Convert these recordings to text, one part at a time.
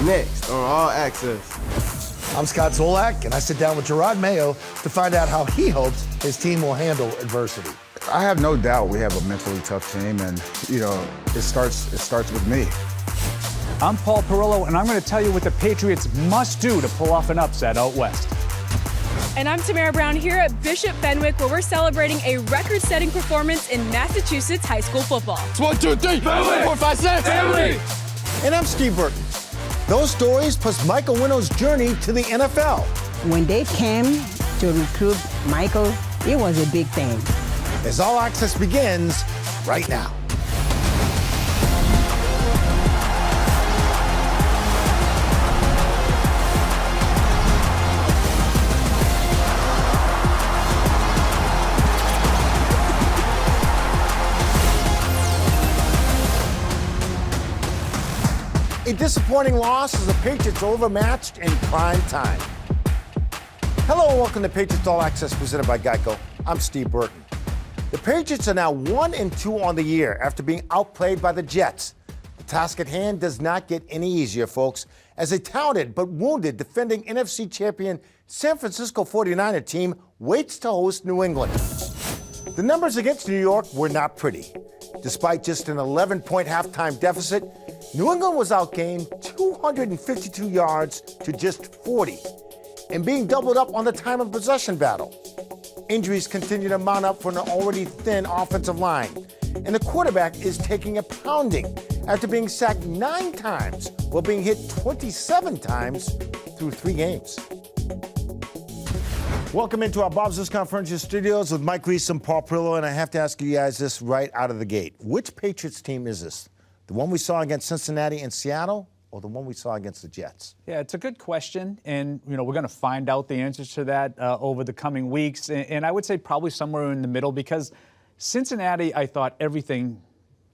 next on All Access. I'm Scott Zolak, and I sit down with Gerard Mayo to find out how he hopes his team will handle adversity. I have no doubt we have a mentally tough team, and it starts with me. I'm Paul Perillo, and I'm going to tell you what the Patriots must do to pull off an upset out west. And I'm Tamara Brown here at Bishop Fenwick, where we're celebrating a record-setting performance in Massachusetts high school football. It's 1, 2, 3, family. 4, 5, 6, family. And I'm Steve Burton. Those stories plus Mike Onwenu's journey to the NFL. When they came to recruit Michael, it was a big thing. As All Access begins right now. A disappointing loss as the Patriots overmatched in prime time. Hello and welcome to Patriots All Access presented by GEICO. I'm Steve Burton. The Patriots are now 1-2 on the year after being outplayed by the Jets. The task at hand does not get any easier, folks, as a talented but wounded defending NFC champion San Francisco 49er team waits to host New England. The numbers against New York were not pretty. Despite just an 11-point halftime deficit, New England was outgained 252 yards to just 40 and being doubled up on the time of possession battle. Injuries continue to mount up for an already thin offensive line, and the quarterback is taking a pounding after being sacked 9 times while being hit 27 times through 3 games. Welcome into our Bob's Discount Furniture Studios with Mike Reese and Paul Perillo, and I have to ask you guys this right out of the gate. Which Patriots team is this? The one we saw against Cincinnati and Seattle, or the one we saw against the Jets? Yeah, it's a good question, and we're going to find out the answers to that over the coming weeks. And I would say probably somewhere in the middle, because Cincinnati, I thought everything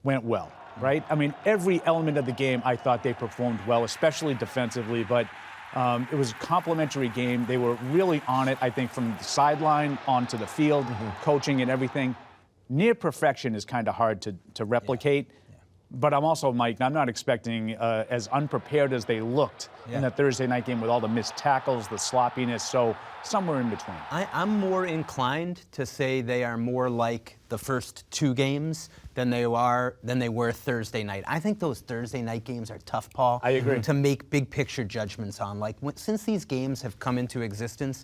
went well, right? I mean, every element of the game, I thought they performed well, especially defensively. But it was a complimentary game. They were really on it, I think, from the sideline onto the field, coaching and everything. Near perfection is kind of hard to replicate. But I'm also, Mike, I'm not expecting as unprepared as they looked in that Thursday night game with all the missed tackles, the sloppiness, so somewhere in between. I'm more inclined to say they are more like the first 2 games than they were Thursday night. I think those Thursday night games are tough, Paul. I agree. To make big picture judgments on. Since these games have come into existence,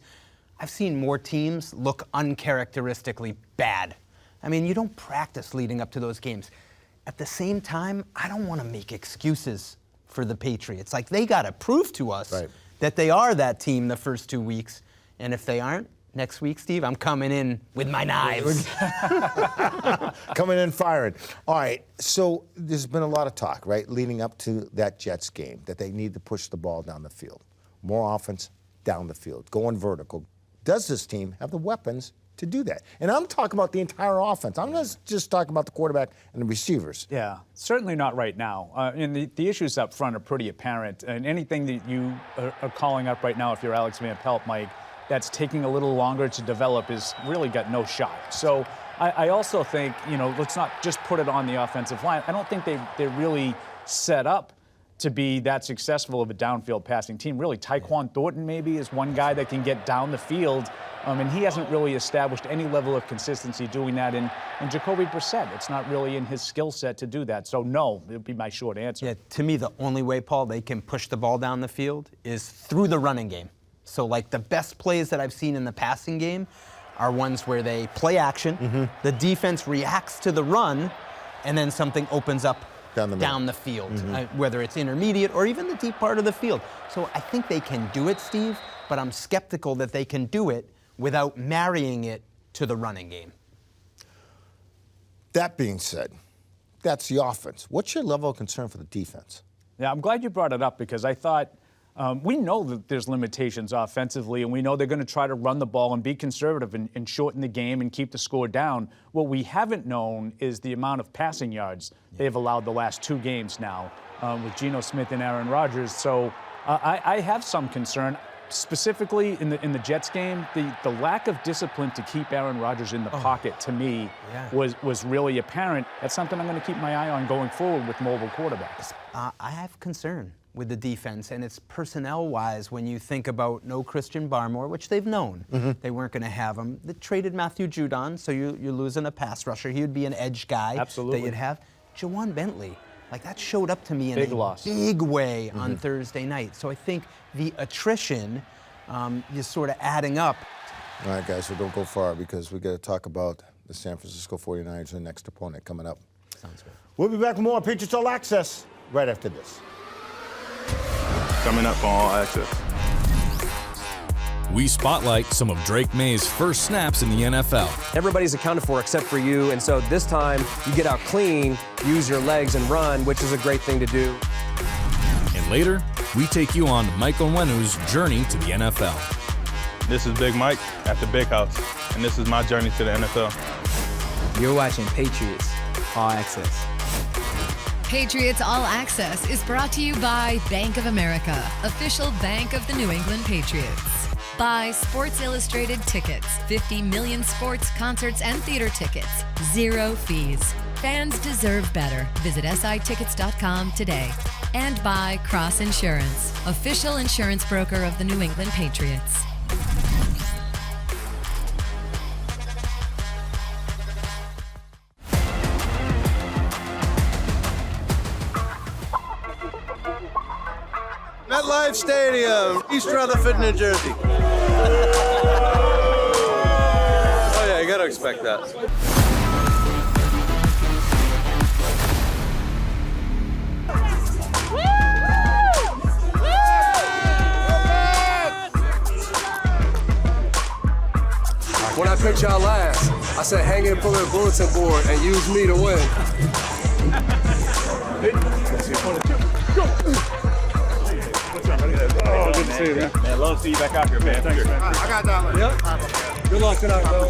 I've seen more teams look uncharacteristically bad. I mean, you don't practice leading up to those games. At the same time, I don't want to make excuses for the Patriots. They got to prove to us that they are that team the first 2 weeks. And if they aren't, next week, Steve, I'm coming in with my knives. Coming in firing. All right, so there's been a lot of talk, right, leading up to that Jets game, that they need to push the ball down the field. More offense down the field, going vertical. Does this team have the weapons to do that? And I'm talking about the entire offense. I'm not just talking about the quarterback and the receivers. Yeah, certainly not right now. And the issues up front are pretty apparent. And anything that you are calling up right now, if you're Alex Van Pelt, Mike, that's taking a little longer to develop is really got no shot. So I also think, let's not just put it on the offensive line. I don't think they're really set up to be that successful of a downfield passing team. Really, Tyquan Thornton maybe is one guy that can get down the field, and he hasn't really established any level of consistency doing that. And Jacoby Brissett, it's not really in his skill set to do that. So no, it would be my short answer. Yeah, to me, the only way, Paul, they can push the ball down the field is through the running game. So the best plays that I've seen in the passing game are ones where they play action, the defense reacts to the run, and then something opens up down the field, whether it's intermediate or even the deep part of the field. So I think they can do it, Steve, but I'm skeptical that they can do it without marrying it to the running game. That being said, that's the offense. What's your level of concern for the defense? Yeah, I'm glad you brought it up, because I thought we know that there's limitations offensively, and we know they're going to try to run the ball and be conservative and shorten the game and keep the score down. What we haven't known is the amount of passing yards they've allowed the last 2 games now with Geno Smith and Aaron Rodgers. So I have some concern. Specifically in the Jets game, the lack of discipline to keep Aaron Rodgers in the pocket, to me, was really apparent. That's something I'm going to keep my eye on going forward with mobile quarterbacks. I have concern with the defense, and it's personnel-wise when you think about no Christian Barmore, which they've known they weren't going to have him. They traded Matthew Judon, so you're losing a pass rusher. He would be an edge guy that you'd have. Jawan Bentley, like that showed up to me in a big way on Thursday night. So I think the attrition is sort of adding up. All right, guys, so don't go far because we got to talk about the San Francisco 49ers, the next opponent coming up. Sounds good. We'll be back with more Patriots All Access right after this. Coming up on All Access. We spotlight some of Drake May's first snaps in the NFL. Everybody's accounted for except for you, and so this time you get out clean, use your legs and run, which is a great thing to do. And later, we take you on Mike Onwenu's journey to the NFL. This is Big Mike at the Big House, and this is my journey to the NFL. You're watching Patriots All Access. Patriots All Access is brought to you by Bank of America, official bank of the New England Patriots. By Sports Illustrated Tickets, 50 million sports, concerts, and theater tickets, 0 fees. Fans deserve better. Visit sitickets.com today. And by Cross Insurance, official insurance broker of the New England Patriots. MetLife Stadium, East Rutherford, New Jersey. Oh yeah, you gotta expect that. When I picked y'all last, I said hang in for a bulletin board and use me to win. Oh, good to see you, man. Man, love to see you back out here, man. Thanks, man. I got that one. Yep. Good luck tonight, bro.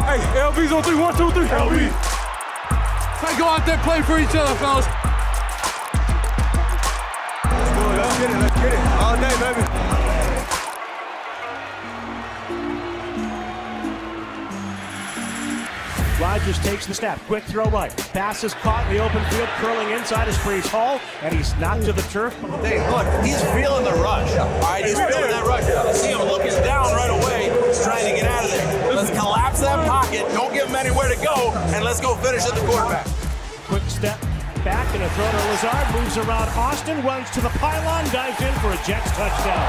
Hey, LB's on 3, 1, 2, 3. LB. Hey, go out there, play for each other, fellas. Let's get it. Let's get it. All day, baby. Rodgers takes the snap. Quick throw right. Pass is caught in the open field, curling inside is Brees Hall, and he's knocked to the turf. Hey, look, he's feeling the rush. All right, he's feeling that rush. You see him looking down right away, trying to get out of there. Let's collapse that pocket. Don't give him anywhere to go, and let's go finish at the quarterback. Quick step back and a throw to Lazard. Moves around Austin, runs to the pylon, dives in for a Jets touchdown.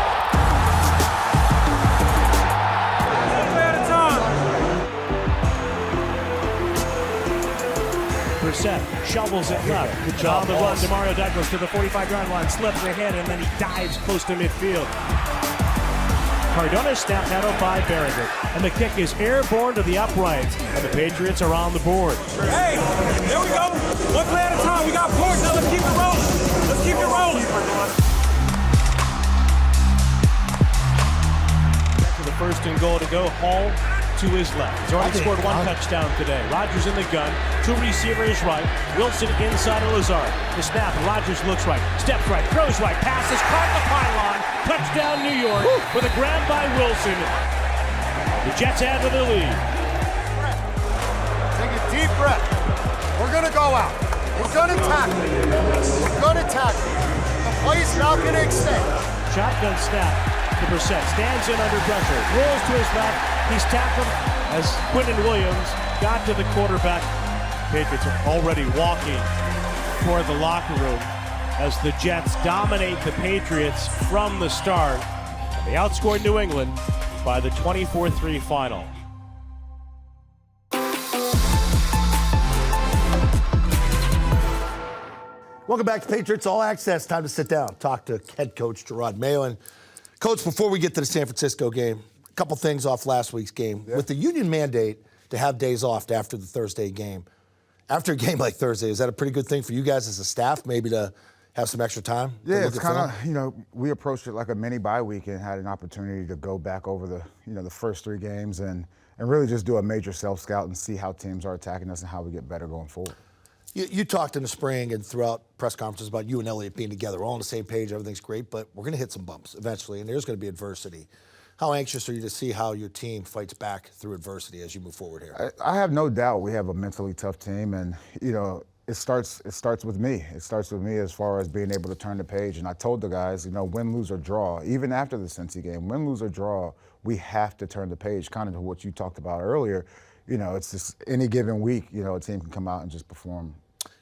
Brissett shovels it left. Good job. The run to Mario Douglas to the 45-yard line, slips ahead, and then he dives close to midfield. Cardona snap handled by Berringer, and the kick is airborne to the uprights, and the Patriots are on the board. Hey, there we go. One play at a time. We got points. Now let's keep it rolling. Let's keep it rolling. Back to the first and goal to go. Hall to his left. He's already scored one touchdown today. Rodgers in the gun. Two receivers right. Wilson inside of Lazard. The snap. Rodgers looks right. Steps right. Throws right. Passes caught the pylon. Touchdown New York with a grab by Wilson. The Jets add to the lead. Take a deep breath. We're going to go out. We're going to tackle. We're going to tackle. The play's not going to extend. Shotgun snap to Brissett. Stands in under pressure. Rolls to his left. He's tackled as Quinton Williams got to the quarterback. Patriots are already walking toward the locker room as the Jets dominate the Patriots from the start. They outscored New England by the 24-3 final. Welcome back to Patriots All Access. Time to sit down, talk to head coach Jerod Mayo. And Coach, before we get to the San Francisco game, a couple things off last week's game. Yeah. With the union mandate to have days off after the Thursday game, after a game like Thursday, is that a pretty good thing for you guys as a staff, maybe to have some extra time? Yeah, it's kind of, we approached it like a mini bye week and had an opportunity to go back over the, the first 3 games and really just do a major self-scout and see how teams are attacking us and how we get better going forward. You talked in the spring and throughout press conferences about you and Elliott being together. We're all on the same page. Everything's great, but we're going to hit some bumps eventually, and there's going to be adversity. How anxious are you to see how your team fights back through adversity as you move forward here? I have no doubt we have a mentally tough team, and it starts with me. It starts with me as far as being able to turn the page. And I told the guys, win, lose, or draw, even after the Cincy game, win, lose, or draw, we have to turn the page, kind of to what you talked about earlier. It's just any given week, a team can come out and just perform.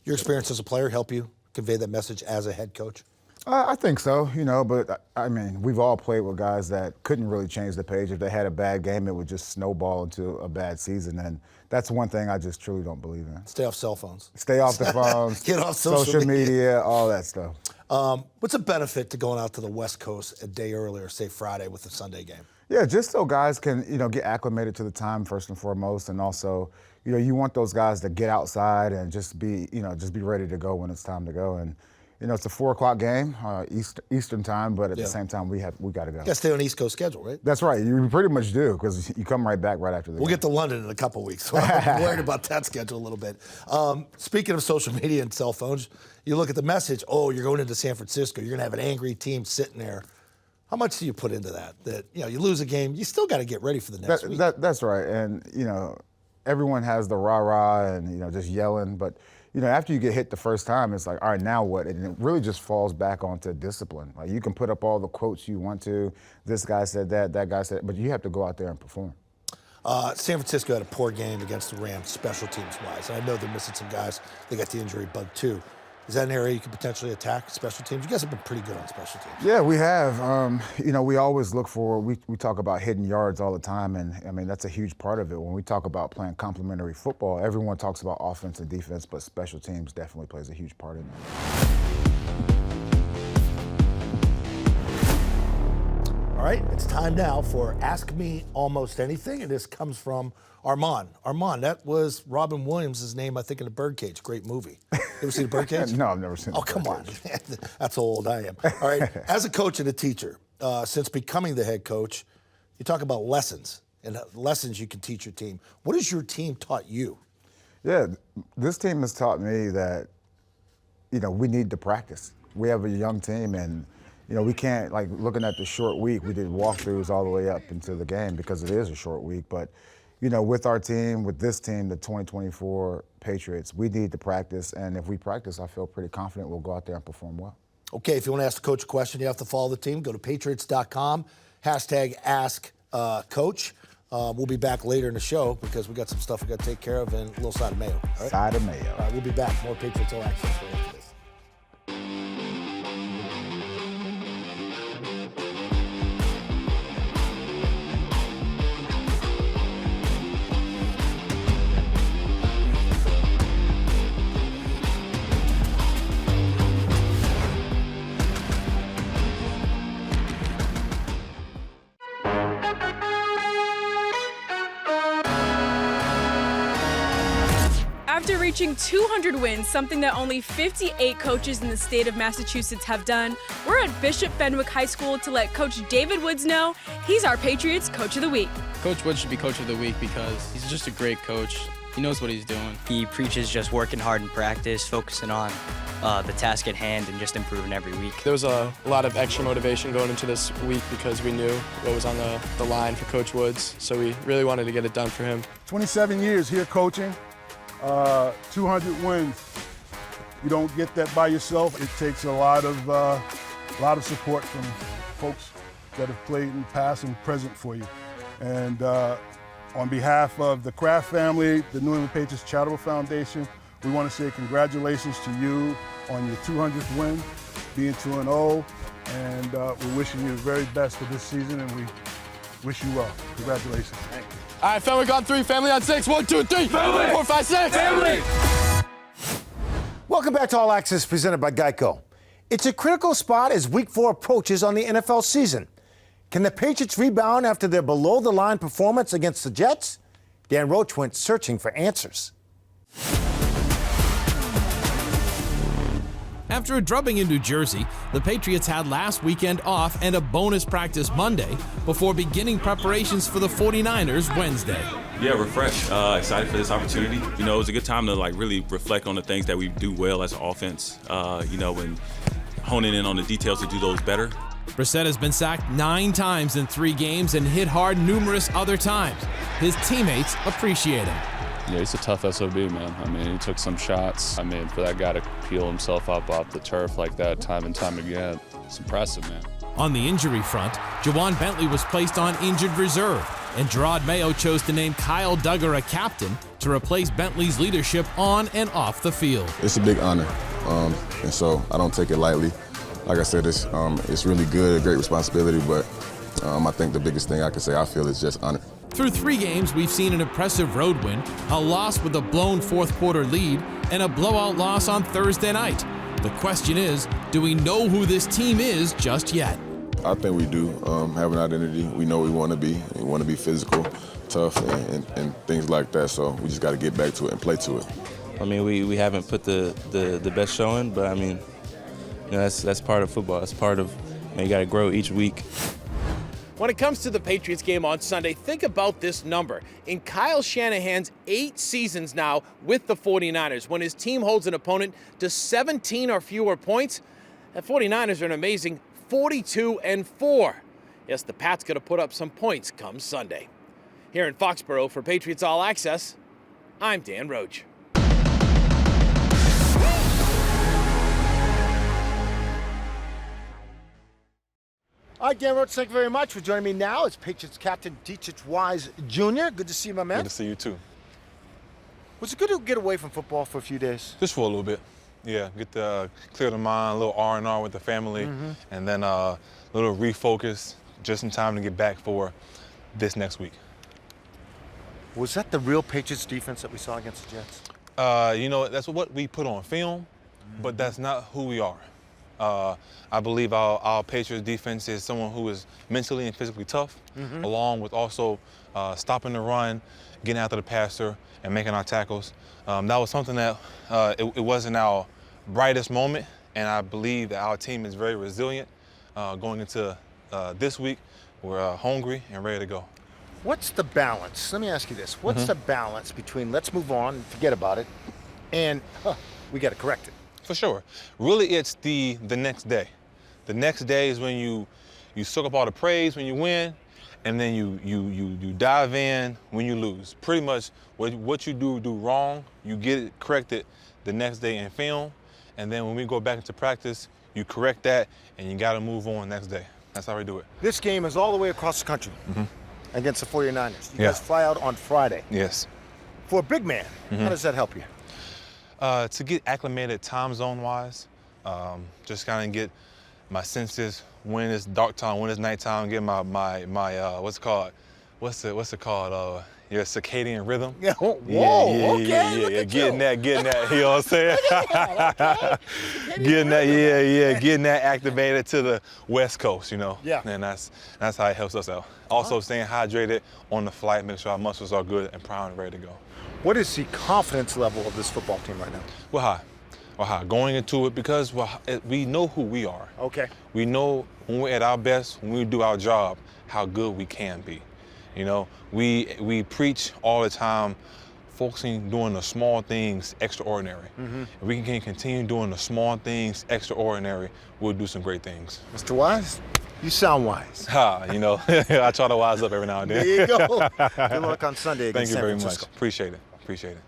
Your experience as a player help you convey that message as a head coach? I think so, but I mean, we've all played with guys that couldn't really change the page. If they had a bad game, it would just snowball into a bad season. And that's one thing I just truly don't believe in. Stay off cell phones. Stay off the phones. Get off social media, all that stuff. What's a benefit to going out to the West Coast a day earlier, say Friday with the Sunday game? Yeah, just so guys can, get acclimated to the time first and foremost, and also, you want those guys to get outside and just be ready to go when it's time to go. And it's a 4 o'clock game, Eastern time, but at the same time, we got to go. You got to stay on the East Coast schedule, right? That's right. You pretty much do, because you come right back right after the We'll game. get to London in a couple weeks, so I'm worried about that schedule a little bit. Speaking of social media and cell phones, you look at the message, you're going into San Francisco, you're going to have an angry team sitting there. How much do you put into that? That, you lose a game, you still got to get ready for the next week. That's right. And, everyone has the rah-rah and, just yelling, but after you get hit the first time, it's like, all right, now what? And it really just falls back onto discipline. Like, you can put up all the quotes you want to. This guy said that guy said, but you have to go out there and perform. San Francisco had a poor game against the Rams, special teams-wise. And I know they're missing some guys. They got the injury bug, too. Is that an area you could potentially attack, special teams? You guys have been pretty good on special teams. Yeah, we have. We always look for, we talk about hidden yards all the time, and I mean, that's a huge part of it. When we talk about playing complementary football, everyone talks about offense and defense, but special teams definitely plays a huge part in that. All right, it's time now for Ask Me Almost Anything, and this comes from Armand. Armand, that was Robin Williams' name, I think, in The Birdcage. Great movie. You ever seen The Birdcage? No, I've never seen it. Oh, come on. That's how old I am. All right, as a coach and a teacher, since becoming the head coach, you talk about lessons and lessons you can teach your team. What has your team taught you? Yeah, this team has taught me that, we need to practice. We have a young team, and we can't, like, looking at the short week, we did walkthroughs all the way up into the game because it is a short week. But, with our team, with this team, the 2024 Patriots, we need to practice. And if we practice, I feel pretty confident we'll go out there and perform well. Okay, if you want to ask the coach a question, you have to follow the team. Go to Patriots.com, #AskCoach. We'll be back later in the show because we got some stuff we got to take care of and a little side of mayo. All right? Side of mayo. All right, we'll be back. More Patriots All Access right after this. After reaching 200 wins, something that only 58 coaches in the state of Massachusetts have done, we're at Bishop Fenwick High School to let Coach David Woods know he's our Patriots Coach of the Week. Coach Woods should be Coach of the Week because he's just a great coach. He knows what he's doing. He preaches just working hard in practice, focusing on the task at hand, and just improving every week. There was a lot of extra motivation going into this week because we knew what was on the line for Coach Woods, so we really wanted to get it done for him. 27 years here coaching, 200 wins. You don't get that by yourself. It takes a lot of support from folks that have played in the past and present for you. And on behalf of the Kraft family, the New England Patriots Charitable Foundation, we want to say congratulations to you on your 200th win, being 2-0, and we're wishing you the very best for this season, and we wish you well. Congratulations. Thank you. All right, family on 3, family on 6. 1, 2, 3, family. 4, 5, 6. Family. Welcome back to All Access, presented by GEICO. It's a critical spot as Week 4 approaches on the NFL season. Can the Patriots rebound after their below-the-line performance against the Jets? Dan Roach went searching for answers. After a drubbing in New Jersey, the Patriots had last weekend off and a bonus practice Monday before beginning preparations for the 49ers Wednesday. Yeah, refreshed, excited for this opportunity. It was a good time to really reflect on the things that we do well as an offense, and honing in on the details to do those better. Brissett has been sacked 9 times in 3 games and hit hard numerous other times. His teammates appreciate him. Yeah, he's a tough SOB, man. I mean, he took some shots. I mean, for that guy to peel himself up off the turf like that time and time again, it's impressive, man. On the injury front, Jawan Bentley was placed on injured reserve, and Gerard Mayo chose to name Kyle Duggar a captain to replace Bentley's leadership on and off the field. It's a big honor, and so I don't take it lightly. Like I said, it's really good, a great responsibility, but I think the biggest thing I can say I feel is just honor. Through 3 games, we've seen an impressive road win, a loss with a blown fourth-quarter lead, and a blowout loss on Thursday night. The question is, do we know who this team is just yet? I think we do have an identity. We know we want to be. We want to be physical, tough, and things like that. So we just got to get back to it and play to it. I mean, we haven't put the best showing, but I mean, you know, that's part of football. That's part of, you got to grow each week. When it comes to the Patriots game on Sunday, think about this number. In Kyle Shanahan's 8 seasons now with the 49ers, when his team holds an opponent to 17 or fewer points, the 49ers are an amazing 42-4. Yes, the Pats got to put up some points come Sunday. Here in Foxborough for Patriots All Access, I'm Dan Roach. All right, Dan Roach, thank you very much for joining me now. It's Patriots Captain Deatrich Wise Jr. Good to see you, my man. Good to see you, too. Was it good to get away from football for a few days? Just for a little bit. Yeah, get to clear the mind, a little R&R with the family, and then a little refocus, just in time to get back for this next week. Was that the real Patriots defense that we saw against the Jets? You know, that's what we put on film, but that's not who we are. I believe our Patriots defense is someone who is mentally and physically tough, along with also stopping the run, getting after the passer, and making our tackles. That was something that it wasn't our brightest moment, and I believe that our team is very resilient going into this week. We're hungry and ready to go. What's the balance? Let me ask you this. What's the balance between let's move on and forget about it and we got to correct it? For sure. Really, it's the next day. The next day is when you soak up all the praise when you win, and then you dive in when you lose. Pretty much what you do wrong, you get it corrected the next day in film, and then when we go back into practice, you correct that, and you got to move on next day. That's how we do it. This game is all the way across the country against the 49ers. You guys fly out on Friday. Yes. For a big man, how does that help you? To get acclimated time zone-wise, just kind of get my senses when it's dark time, when it's nighttime, get my what's it called? What's it called? Your circadian rhythm. Yeah. Whoa. Yeah. Getting that. You know what I'm saying? Getting that activated to the West Coast. You know. Yeah. And that's how it helps us out. Also, staying hydrated on the flight, make sure our muscles are good and primed and ready to go. What is the confidence level of this football team right now? We're high. Going into it because we know who we are. Okay. We know when we're at our best, when we do our job, how good we can be. You know, we preach all the time, focusing doing the small things extraordinary. If we can continue doing the small things extraordinary, we'll do some great things. Mr. Wise, you sound wise. You know, I try to wise up every now and then. There you go. Good luck on Sunday against San Francisco. Thank you very much. Appreciate it.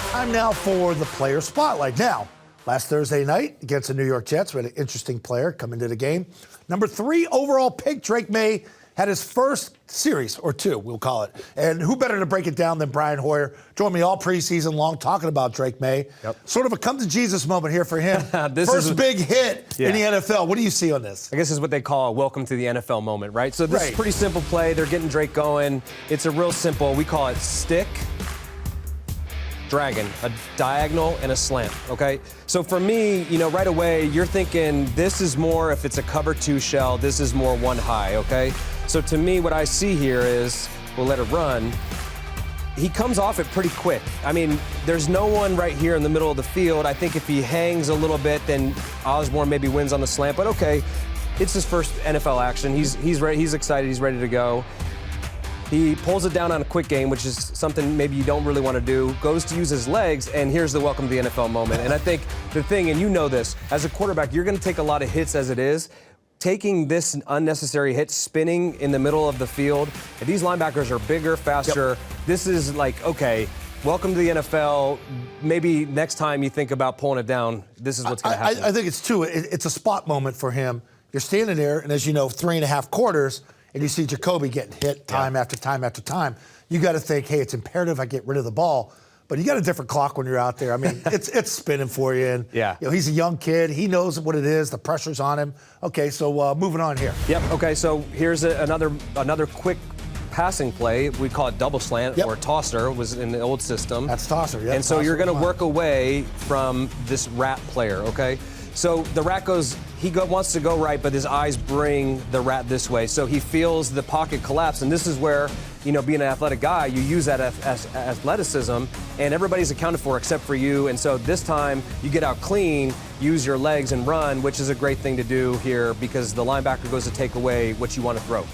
Time now for the player spotlight. Now, last Thursday night against the New York Jets, we had an interesting player come into the game. Number 3 overall pick, Drake May, had his first series, or 2, we'll call it. And who better to break it down than Brian Hoyer? Joined me all preseason long talking about Drake May. Sort of a come-to-Jesus moment here for him. First big hit in the NFL. What do you see on this? I guess this is what they call a welcome to the NFL moment, right? So this is a pretty simple play. They're getting Drake going. It's a real simple, we call it stick, dragon, a diagonal and a slant, okay? So for me, you know, right away, you're thinking this is more, if it's a cover 2 shell, this is more 1 high, okay? So to me, what I see here is, we'll let it run. He comes off it pretty quick. I mean, there's no one right here in the middle of the field. I think if he hangs a little bit, then Osborne maybe wins on the slant, but okay, it's his first NFL action. He's ready, he's excited, he's ready to go. He pulls it down on a quick game, which is something maybe you don't really want to do, goes to use his legs, and here's the welcome to the NFL moment. And I think the thing, and you know this, as a quarterback, you're going to take a lot of hits as it is. Taking this unnecessary hit, spinning in the middle of the field, if these linebackers are bigger, faster, this is like, okay, welcome to the NFL. Maybe next time you think about pulling it down, this is what's going to happen. I think it's too. It's a spot moment for him. You're standing there, and as you know, 3.5 quarters, and you see Jacoby getting hit time after time after time. You got to think, hey, it's imperative I get rid of the ball. But you got a different clock when you're out there. I mean, it's spinning for you. And, you know, he's a young kid. He knows what it is. The pressure's on him. Okay, so moving on here. Yep, okay, so here's another quick passing play. We call it double slant or tosser, was in the old system. That's tosser, yeah. And so you're going to work away from this rat player, okay? So the rat wants to go right, but his eyes bring the rat this way. So he feels the pocket collapse, and this is where, you know, being an athletic guy, you use that as athleticism, and everybody's accounted for except for you. And so this time you get out clean, use your legs and run, which is a great thing to do here because the linebacker goes to take away what you want to throw.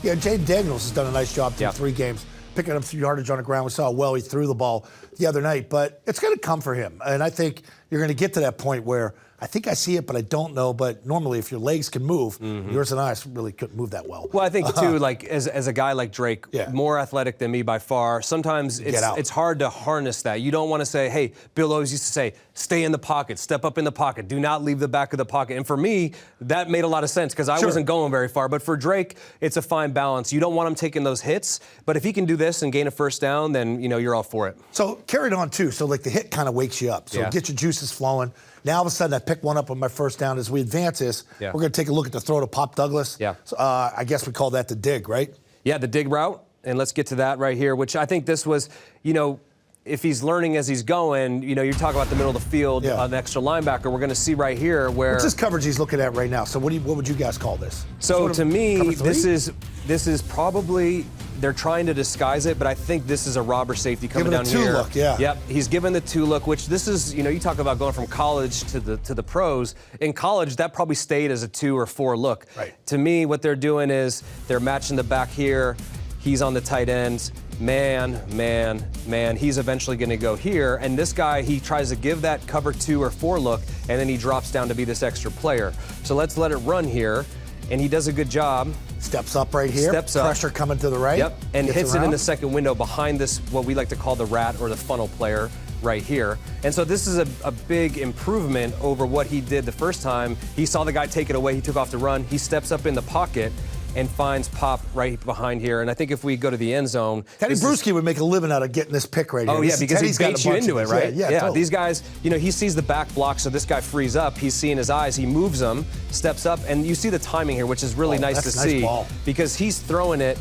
Yeah, Jaden Daniels has done a nice job through 3 games, picking up 3 yardage on the ground. We saw how well he threw the ball the other night, but it's going to come for him. And I think you're going to get to that point where I think I see it, but I don't know. But normally, if your legs can move, yours and I really couldn't move that well. Well, I think, too, like as a guy like Drake, more athletic than me by far, sometimes it's hard to harness that. You don't want to say, hey, Bill always used to say, stay in the pocket, step up in the pocket, do not leave the back of the pocket. And for me, that made a lot of sense because I wasn't going very far. But for Drake, it's a fine balance. You don't want him taking those hits, but if he can do this and gain a first down, then, you know, you're all for it. So carried on, too. So, like, the hit kind of wakes you up. So get your juices flowing. Now, all of a sudden, I pick one up on my first down. As we advance this, we're going to take a look at the throw to Pop Douglas. So, I guess we call that the dig, right? Yeah, the dig route. And let's get to that right here, which I think this was, you know, if he's learning as he's going, you know, you're talking about the middle of the field, an extra linebacker. We're going to see right here where... What's this coverage he's looking at right now? So what would you guys call this? So to me, this is probably... They're trying to disguise it, but I think this is a robber safety coming down here. Given the 2 look, yeah. Yep, he's given the 2 look, which this is, you know, you talk about going from college to the pros. In college, that probably stayed as a 2 or 4 look. Right. To me, what they're doing is they're matching the back here. He's on the tight ends. Man, he's eventually going to go here. And this guy, he tries to give that cover 2 or 4 look, and then he drops down to be this extra player. So let's let it run here. And he does a good job. Steps up right here. Steps up. Pressure coming to the right. Yep. And hits it in the second window behind this, what we like to call the rat or the funnel player right here. And so this is a big improvement over what he did the first time. He saw the guy take it away. He took off to run. He steps up in the pocket and finds Pop right behind here. And I think if we go to the end zone... Teddy Bruschi would make a living out of getting this pick right here. Oh, yeah, because he baits you into it, right? Yeah, totally. These guys, you know, he sees the back block, so this guy frees up. He's seeing his eyes. He moves them, steps up, and you see the timing here, which is really nice to see. Ball. Because he's throwing it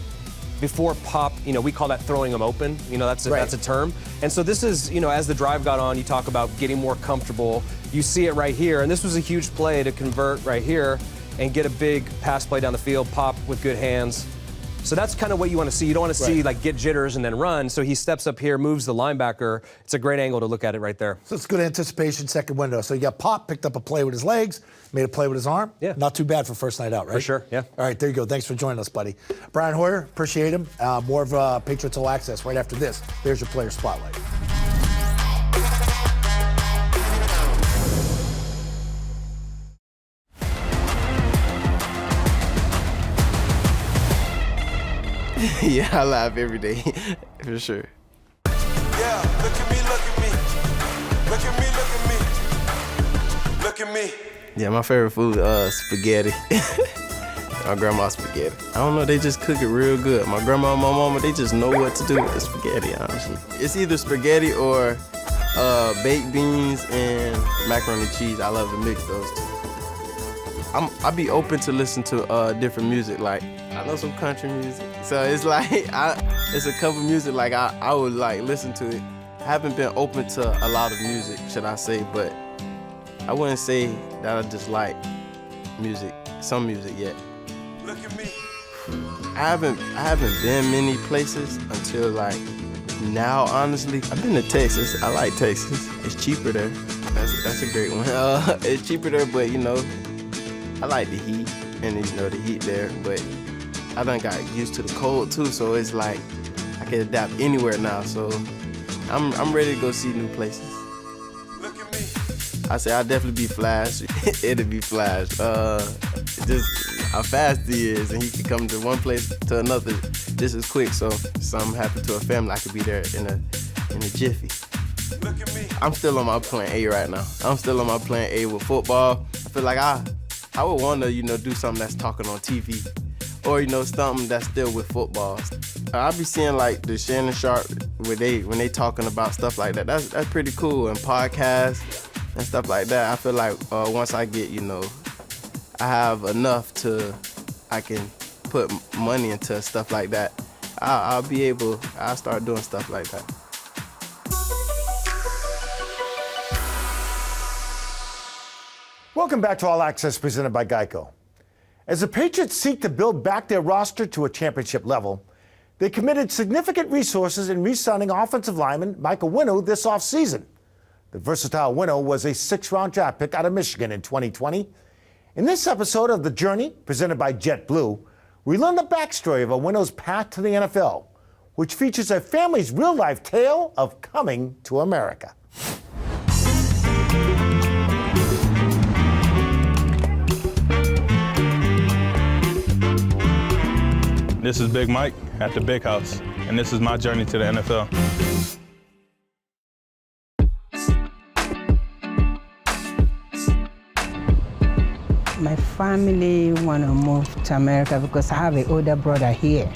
before Pop, you know, we call that throwing him open. You know, that's a term. And so this is, you know, as the drive got on, you talk about getting more comfortable. You see it right here, and this was a huge play to convert right here and get a big pass play down the field, Pop with good hands. So that's kind of what you want to see. You don't want to see, like, get jitters and then run. So he steps up here, moves the linebacker. It's a great angle to look at it right there. So it's good anticipation, second window. So you got Pop, picked up a play with his legs, made a play with his arm. Yeah. Not too bad for first night out, right? For sure, yeah. All right, there you go. Thanks for joining us, buddy. Brian Hoyer, appreciate him. More of Patriots All Access right after this. There's your player spotlight. Yeah, I laugh every day, for sure. Yeah, look at me, look at me. Look at me, look at me. Look at me. Yeah, my favorite food, spaghetti. My grandma's spaghetti. I don't know, they just cook it real good. My grandma and my mama, they just know what to do with the spaghetti, honestly. It's either spaghetti or baked beans and macaroni and cheese. I love to mix those two. I be open to listen to different music. Like, I know some country music, so it's like it's a couple music like I would like listen to it. I haven't been open to a lot of music, should I say, but I wouldn't say that I dislike music, some music yet. Look at me. I haven't been many places until like now. Honestly, I've been to Texas. I like Texas. It's cheaper there. That's a great one. It's cheaper there, but you know, I like the heat, and you know the heat there. But I done got used to the cold too, so it's like I can adapt anywhere now. So I'm ready to go see new places. I say I'll definitely be Flash. It'll be Flash. Just how fast he is, and he can come to one place to another just as quick. So if something happened to a family, I could be there in a jiffy. I'm still on my plan A right now. I'm still on my plan A with football. I feel like I would want to, do something that's talking on TV, or something that's still with football. I'll be seeing like the Shannon Sharp when they talking about stuff like that. That's pretty cool, and podcasts and stuff like that. I feel like once I get, I have enough I can put money into stuff like that. I'll start doing stuff like that. Welcome back to All Access presented by GEICO. As the Patriots seek to build back their roster to a championship level, they committed significant resources in re-signing offensive lineman Mike Onwenu this offseason. The versatile Onwenu was a 6th-round draft pick out of Michigan in 2020. In this episode of The Journey, presented by JetBlue, we learn the backstory of Onwenu's path to the NFL, which features a family's real-life tale of coming to America. This is Big Mike at the Big House, and this is my journey to the NFL. My family want to move to America because I have an older brother here.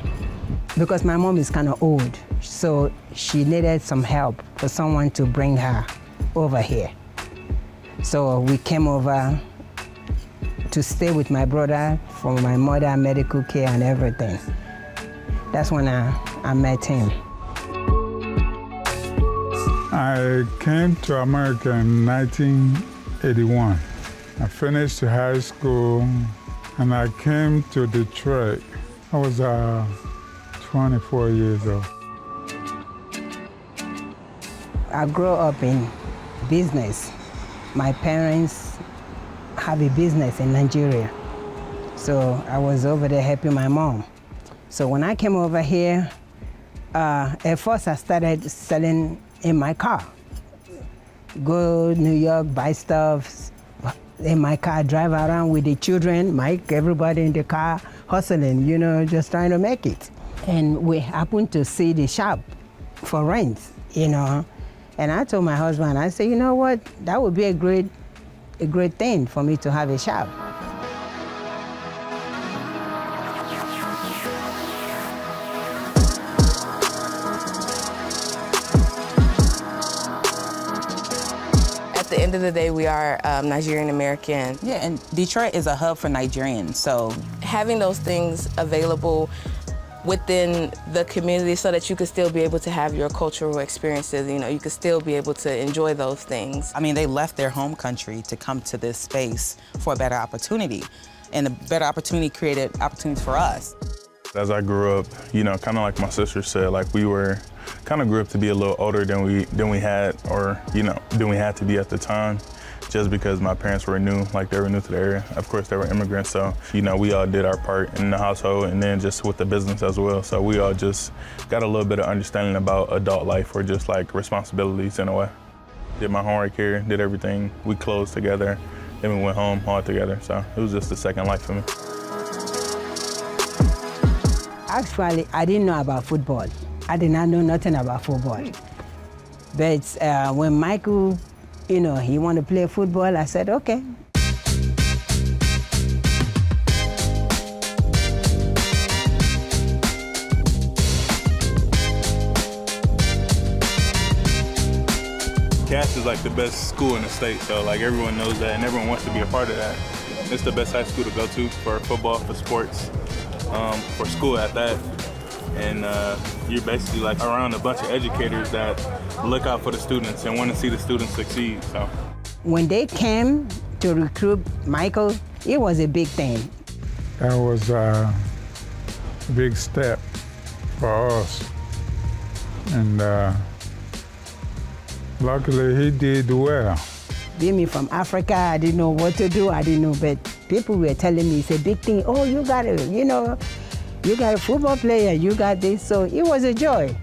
Because my mom is kind of old, so she needed some help for someone to bring her over here. So we came over to stay with my brother for my mother, medical care and everything. That's when I met him. I came to America in 1981. I finished high school and I came to Detroit. I was 24 years old. I grew up in business. My parents have a business in Nigeria. So I was over there helping my mom. So when I came over here, at first I started selling in my car. Go New York, buy stuff in my car, drive around with the children, Mike, everybody in the car, hustling, just trying to make it. And we happened to see the shop for rent, And I told my husband, I said, you know what, that would be a great thing for me to have a shop. At the end of the day, we are Nigerian American. Yeah, and Detroit is a hub for Nigerians, so having those things available within the community so that you could still be able to have your cultural experiences, you could still be able to enjoy those things. I mean, they left their home country to come to this space for a better opportunity, and a better opportunity created opportunities for us. As I grew up, kind of like my sister said, like we were kind of grew up to be a little older than we had, or than we had to be at the time, just because my parents were new, they were new to the area. Of course, they were immigrants, so we all did our part in the household, and then just with the business as well. So we all just got a little bit of understanding about adult life, or just responsibilities in a way. Did my homework here, did everything. We closed together, then we went home all together. So it was just a second life for me. Actually, I didn't know about football. I did not know nothing about football. But when Michael, he wanted to play football, I said, okay. Cass is the best school in the state, so everyone knows that, and everyone wants to be a part of that. It's the best high school to go to for football, for sports, for school at that. And you're basically around a bunch of educators that look out for the students and want to see the students succeed. So when they came to recruit Michael, it was a big thing. That was a big step for us. And luckily he did well. Being from Africa, I didn't know what to do. I didn't know, but people were telling me it's a big thing. Oh, you got to, You got a football player, you got this. So it was a joy.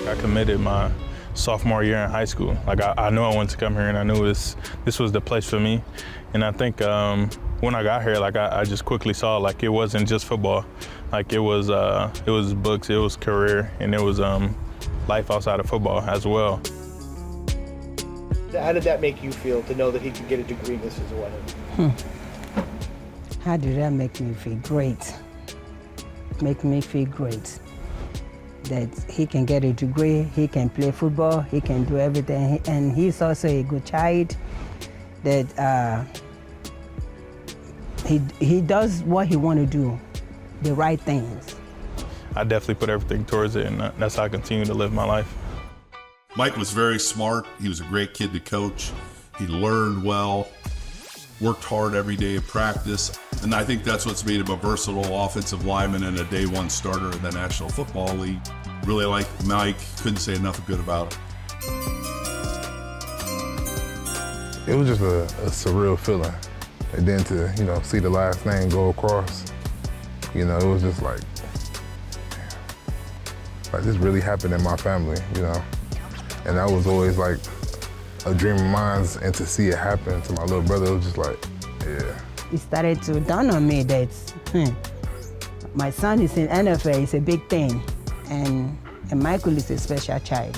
I committed my sophomore year in high school. Like I knew I wanted to come here, and I knew this was the place for me. And I think when I got here, like I just quickly saw like it wasn't just football. Like it was books, it was career, and it was life outside of football as well. How did that make you feel to know that he could get a degree this is what? How did that make me feel? Great. Make me feel great. That he can get a degree, he can play football, he can do everything, and he's also a good child. That he does what he want to do, the right things. I definitely put everything towards it, and that's how I continue to live my life. Mike was very smart. He was a great kid to coach. He learned well, worked hard every day at practice. And I think that's what's made him a versatile offensive lineman and a day one starter in the National Football League. Really like Mike. Couldn't say enough good about it. It was just a surreal feeling. And then to, see the last name go across, it was just like this really happened in my family, And that was always like a dream of mine, and to see it happen to my little brother, it was just like, yeah. It started to dawn on me that my son is in NFL, it's a big thing. And Michael is a special child.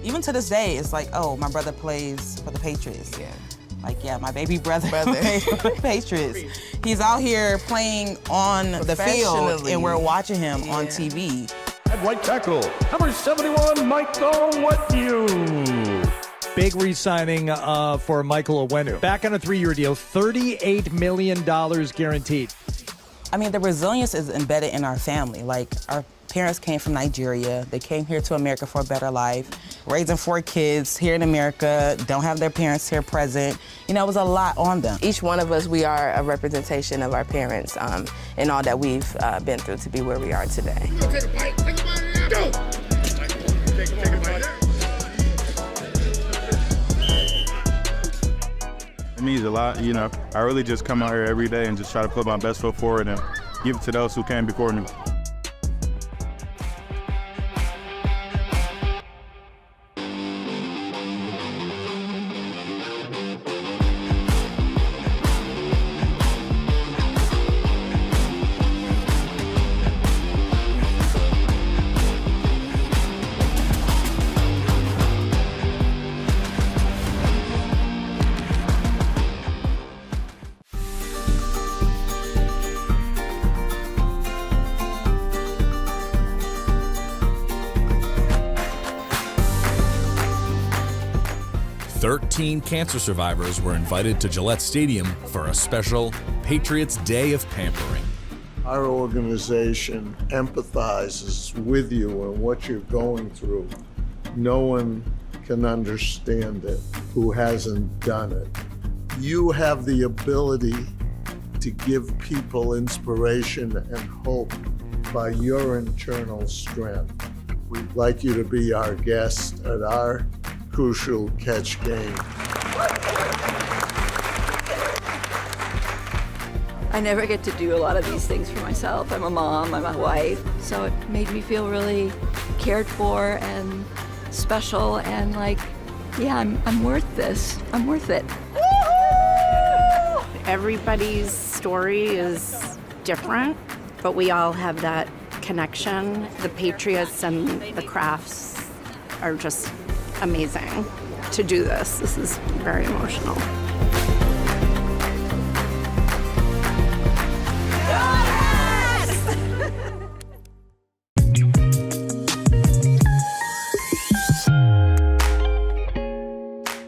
Even to this day, it's like, oh, my brother plays for the Patriots. Yeah. Like, yeah, my baby brother plays for the Patriots. He's out here playing on the field, and we're watching him on TV. At right tackle, number 71, Mike Onwenu. Big re-signing for Michael Onwenu. Back on a 3-year deal, $38 million guaranteed. I mean, the resilience is embedded in our family. Like, our parents came from Nigeria. They came here to America for a better life. Raising 4 kids here in America, don't have their parents here present. It was a lot on them. Each one of us, we are a representation of our parents and all that we've been through to be where we are today. Take a bite, go! Take a bite. It means a lot, I really just come out here every day and just try to put my best foot forward and give it to those who came before me. Cancer survivors were invited to Gillette Stadium for a special Patriots Day of Pampering. Our organization empathizes with you and what you're going through. No one can understand it who hasn't done it. You have the ability to give people inspiration and hope by your internal strength. We'd like you to be our guest at our Crucial Catch game. I never get to do a lot of these things for myself. I'm a mom, I'm a wife, so it made me feel really cared for and special and like, yeah, I'm worth this. I'm worth it. Everybody's story is different, but we all have that connection. The Patriots and the Crafts are just amazing to do this. This is very emotional.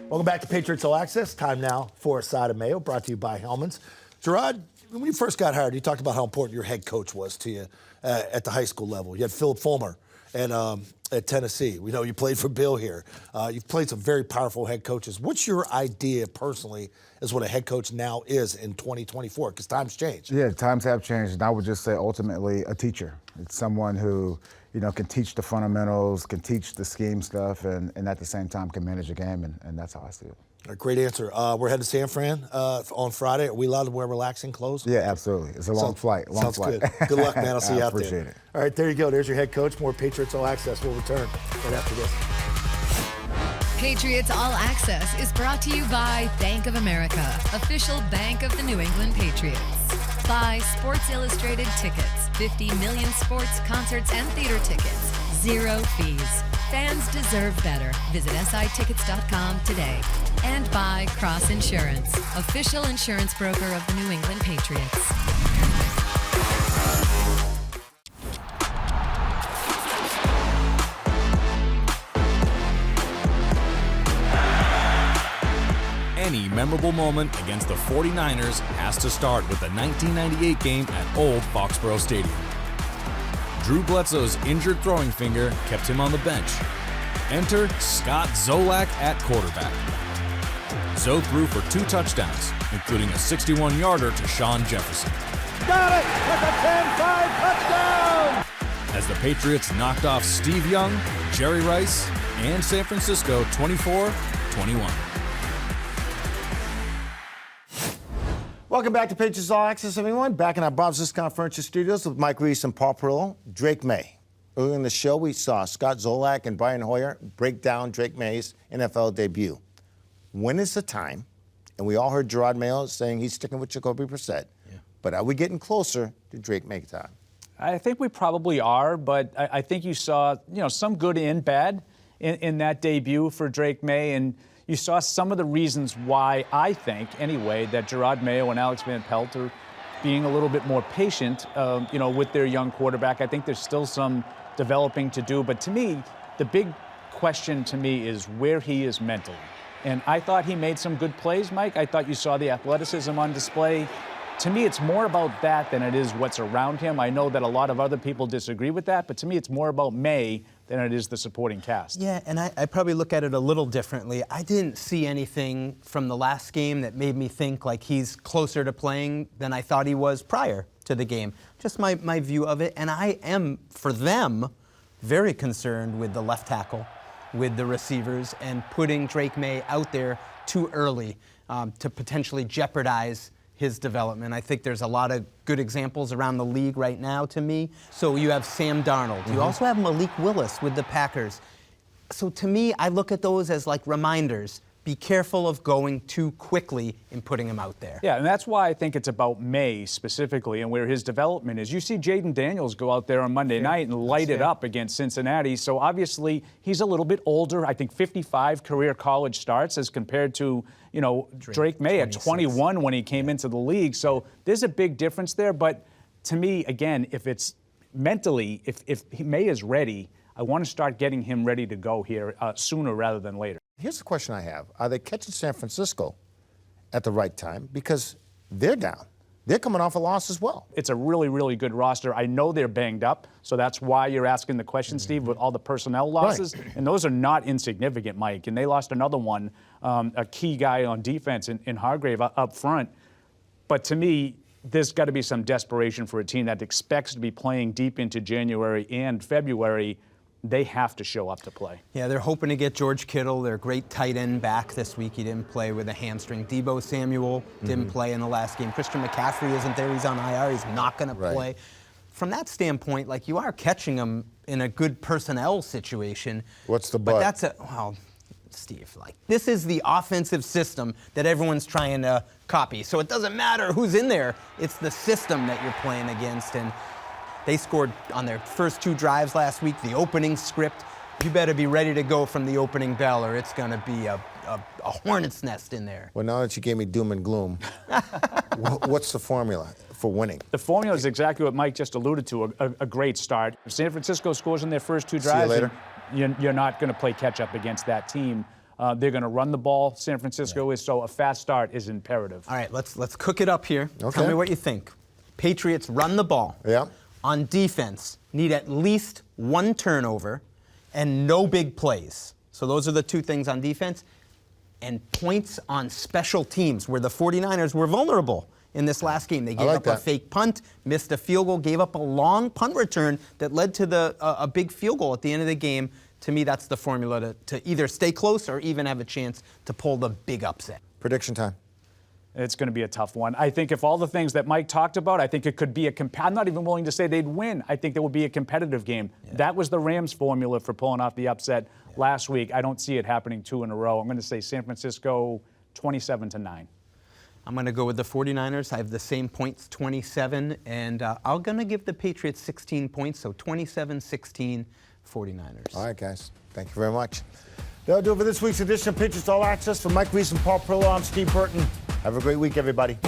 Welcome back to Patriots All Access. Time now for A Side of Mayo, brought to you by Hellman's. Gerard, when you first got hired, you talked about how important your head coach was to you at the high school level. You had Philip Fulmer at Tennessee. We know you played for Bill here. You've played some very powerful head coaches. What's your idea personally as what a head coach now is in 2024? Because times change. Yeah, times have changed, and I would just say ultimately a teacher. It's someone who, can teach the fundamentals, can teach the scheme stuff, and at the same time can manage a game, and that's how I see it. A great answer. We're headed to San Fran on Friday. Are we allowed to wear relaxing clothes? Yeah, absolutely. It's a long flight. Sounds good. Good luck, man. I'll see you out there. Appreciate it. All right, there you go. There's your head coach. More Patriots All Access. We'll return right after this. Patriots All Access is brought to you by Bank of America, official bank of the New England Patriots. By Sports Illustrated Tickets, 50 million sports, concerts, and theater tickets. 0 fees. Fans deserve better. Visit sitickets.com today. And by Cross Insurance, official insurance broker of the New England Patriots. Any memorable moment against the 49ers has to start with the 1998 game at Old Foxborough Stadium. Drew Bledsoe's injured throwing finger kept him on the bench. Enter Scott Zolak at quarterback. Zoe threw for 2 touchdowns, including a 61-yarder to Shawn Jefferson. Got it! That's a 10-5 touchdown! As the Patriots knocked off Steve Young, Jerry Rice, and San Francisco 24-21. Welcome back to Patriots All Access, everyone. Back in our Bob's Discount Furniture Studios with Mike Reese and Paul Perillo. Drake May. Earlier in the show, we saw Scott Zolak and Brian Hoyer break down Drake May's NFL debut. When is the time? And we all heard Gerard Mayo saying he's sticking with Jacoby Brissett. Yeah. But are we getting closer to Drake May time? I think we probably are, but I think you saw, some good and bad in that debut for Drake May, and you saw some of the reasons why I think, anyway, that Gerard Mayo and Alex Van Pelt are being a little bit more patient, with their young quarterback. I think there's still some developing to do, but to me, the big question to me is where he is mentally. And I thought he made some good plays, Mike. I thought you saw the athleticism on display. To me, it's more about that than it is what's around him. I know that a lot of other people disagree with that, but to me, it's more about May than it is the supporting cast. Yeah, and I probably look at it a little differently. I didn't see anything from the last game that made me think like he's closer to playing than I thought he was prior to the game. Just my view of it. And I am, for them, very concerned with the left tackle, with the receivers, and putting Drake May out there too early to potentially jeopardize his development. I think there's a lot of good examples around the league right now to me. So you have Sam Darnold. You also have Malik Willis with the Packers. So to me, I look at those as like reminders. Be careful of going too quickly in putting him out there. Yeah, and that's why I think it's about May specifically and where his development is. You see Jaden Daniels go out there on Monday night and light it up against Cincinnati. So obviously he's a little bit older. I think 55 career college starts as compared to, Drake May at 21 when he came into the league. So there's a big difference there. But to me, again, if it's mentally, if May is ready, I want to start getting him ready to go here sooner rather than later. Here's the question I have. Are they catching San Francisco at the right time? Because they're down. They're coming off a loss as well. It's a really, really good roster. I know they're banged up, so that's why you're asking the question, Steve, with all the personnel losses. Right. And those are not insignificant, Mike. And they lost another one, a key guy on defense in Hargrave up front. But to me, there's got to be some desperation for a team that expects to be playing deep into January and February. They have to show up to play. Yeah, they're hoping to get George Kittle, their great tight end, back this week. He didn't play with a hamstring. Deebo Samuel didn't play in the last game. Christian McCaffrey isn't there. He's on IR. He's not going to play. From that standpoint, like, you are catching him in a good personnel situation. What's the but? But that's Steve, this is the offensive system that everyone's trying to copy. So it doesn't matter who's in there. It's the system that you're playing against. And they scored on their first 2 drives last week, the opening script. You better be ready to go from the opening bell, or it's going to be a hornet's nest in there. Well, now that you gave me doom and gloom, what's the formula for winning? The formula is exactly what Mike just alluded to, a great start. If San Francisco scores in their first 2 drives, See you later. You're not going to play catch-up against that team. They're going to run the ball, San Francisco is, so a fast start is imperative. All right, let's cook it up here. Okay. Tell me what you think. Patriots run the ball. Yeah. On defense, need at least 1 turnover and no big plays. So those are the 2 things on defense. And points on special teams, where the 49ers were vulnerable in this last game. They gave up a fake punt, missed a field goal, gave up a long punt return that led to a big field goal at the end of the game. To me, that's the formula to either stay close or even have a chance to pull the big upset. Prediction time. It's going to be a tough one. I think if all the things that Mike talked about, I think it could be I'm not even willing to say they'd win. I think there will be a competitive game. Yeah. That was the Rams' formula for pulling off the upset last week. I don't see it happening 2 in a row. I'm going to say San Francisco 27-9. I'm going to go with the 49ers. I have the same points, 27, and I'm going to give the Patriots 16 points, so 27-16 49ers. All right, guys. Thank you very much. That'll do it for this week's edition of Patriots All Access. For Mike Reese and Paul Perillo, I'm Steve Burton. Have a great week, everybody.